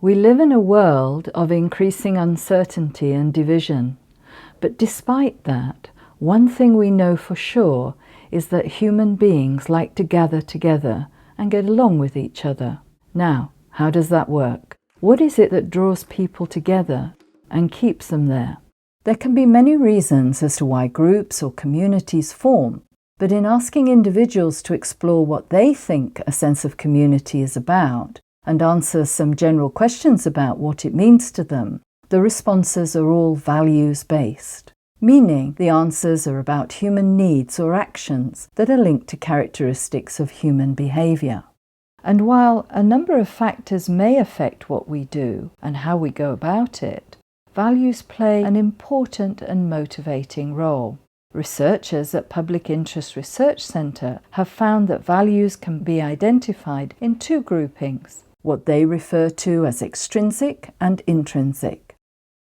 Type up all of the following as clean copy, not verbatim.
We live in a world of increasing uncertainty and division. But despite that, one thing we know for sure is that human beings like to gather together and get along with each other. Now, how does that work? What is it that draws people together and keeps them there? There can be many reasons as to why groups or communities form, but in asking individuals to explore what they think a sense of community is about and answer some general questions about what it means to them, the responses are all values-based, meaning the answers are about human needs or actions that are linked to characteristics of human behaviour. And while a number of factors may affect what we do and how we go about it, values play an important and motivating role. Researchers at Public Interest Research Centre have found that values can be identified in two groupings, what they refer to as extrinsic and intrinsic.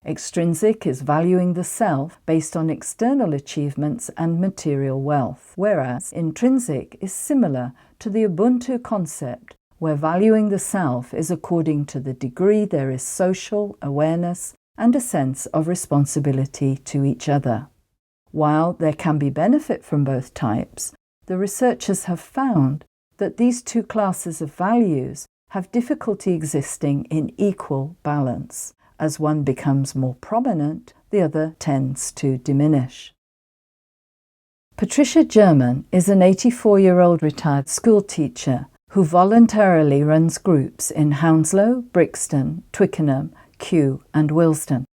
Extrinsic is valuing the self based on external achievements and material wealth, whereas intrinsic is similar to the Ubuntu concept, where valuing the self is according to the degree there is social awareness and a sense of responsibility to each other. While there can be benefit from both types, the researchers have found that these two classes of values have difficulty existing in equal balance. As one becomes more prominent, the other tends to diminish. Patricia German is an 84-year-old retired school teacher who voluntarily runs groups in Hounslow, Brixton, Twickenham, Kew and Willesden.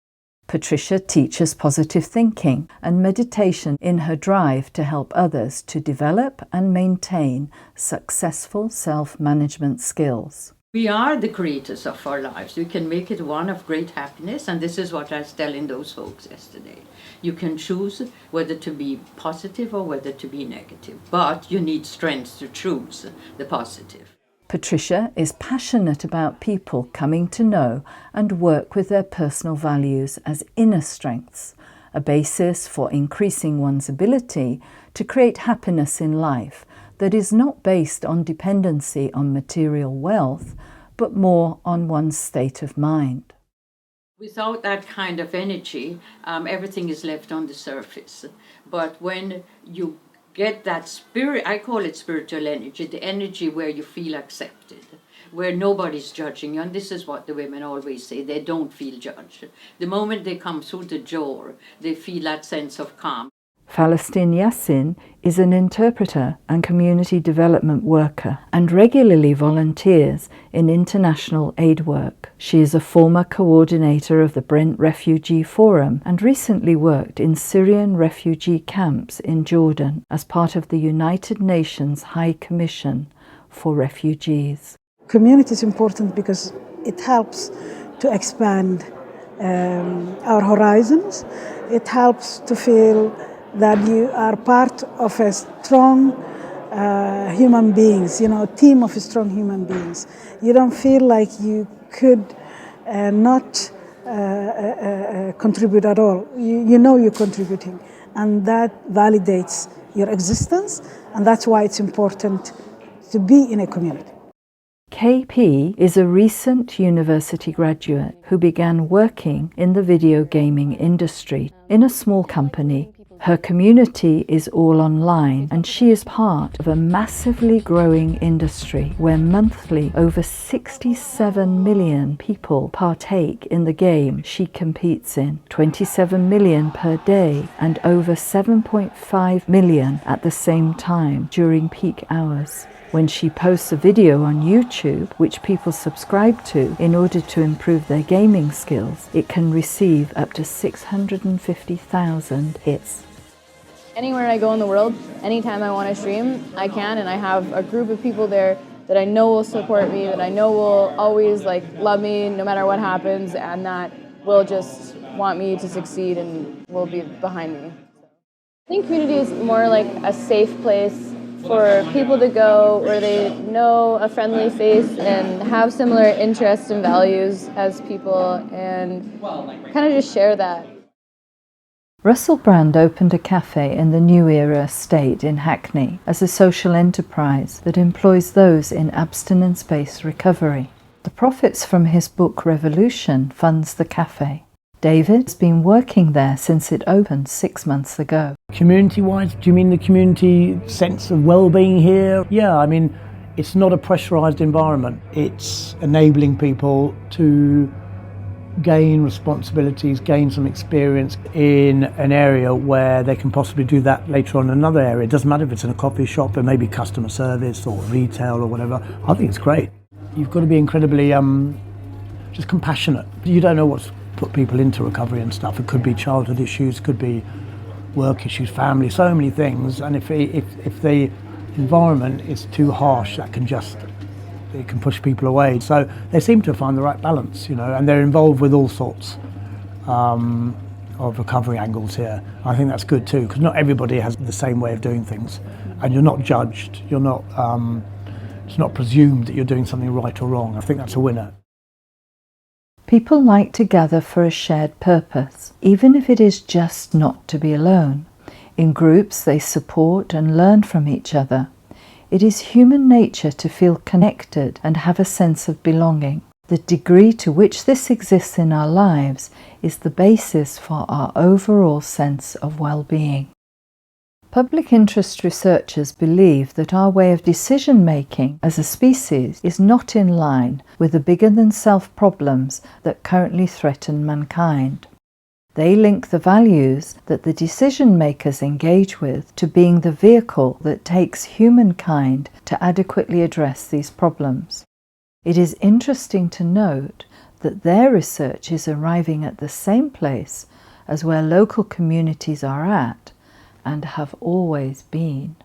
Patricia teaches positive thinking and meditation in her drive to help others to develop and maintain successful self-management skills. We are the creators of our lives. We can make it one of great happiness, and this is what I was telling those folks yesterday. You can choose whether to be positive or whether to be negative, but you need strength to choose the positive. Patricia is passionate about people coming to know and work with their personal values as inner strengths, a basis for increasing one's ability to create happiness in life that is not based on dependency on material wealth, but more on one's state of mind. Without that kind of energy, everything is left on the surface. But when you get that spirit, I call it spiritual energy, the energy where you feel accepted, where nobody's judging you, and this is what the women always say, they don't feel judged. The moment they come through the door, they feel that sense of calm. Falestine Yassin is an interpreter and community development worker and regularly volunteers in international aid work. She is a former coordinator of the Brent Refugee Forum and recently worked in Syrian refugee camps in Jordan as part of the United Nations High Commission for Refugees. Community is important because it helps to expand our horizons. It helps to feel that you are part of a strong human beings, a team of strong human beings. You don't feel like you could not contribute at all. You know you're contributing, and that validates your existence, and that's why it's important to be in a community. KP is a recent university graduate who began working in the video gaming industry in a small company. Her community is all online, and she is part of a massively growing industry where monthly over 67 million people partake in the game she competes in, 27 million per day and over 7.5 million at the same time during peak hours. When she posts a video on YouTube, which people subscribe to in order to improve their gaming skills, it can receive up to 650,000 hits. Anywhere I go in the world, anytime I want to stream, I can, and I have a group of people there that I know will support me, that I know will always love me no matter what happens, and that will just want me to succeed and will be behind me. I think community is more like a safe place for people to go where they know a friendly face and have similar interests and values as people and kind of just share that. Russell Brand opened a cafe in the New Era estate in Hackney as a social enterprise that employs those in abstinence-based recovery. The profits from his book Revolution funds the cafe. David has been working there since it opened 6 months ago. Community-wise, do you mean the community sense of well-being here? Yeah, I mean, it's not a pressurised environment. It's enabling people to gain responsibilities, gain some experience in an area where they can possibly do that later on in another area. It doesn't matter if it's in a coffee shop, it may be customer service or retail or whatever. I think it's great. You've got to be incredibly just compassionate. You don't know what's put people into recovery and stuff. It could be childhood issues, could be work issues, family, so many things. And if the environment is too harsh, it can push people away. So they seem to find the right balance, and they're involved with all sorts of recovery angles here. I think that's good too, because not everybody has the same way of doing things, and you're not judged. You're not. It's not presumed that you're doing something right or wrong. I think that's a winner. People like to gather for a shared purpose, even if it is just not to be alone. In groups, they support and learn from each other. It is human nature to feel connected and have a sense of belonging. The degree to which this exists in our lives is the basis for our overall sense of well-being. Public interest researchers believe that our way of decision-making as a species is not in line with the bigger-than-self problems that currently threaten mankind. They link the values that the decision-makers engage with to being the vehicle that takes humankind to adequately address these problems. It is interesting to note that their research is arriving at the same place as where local communities are at and have always been.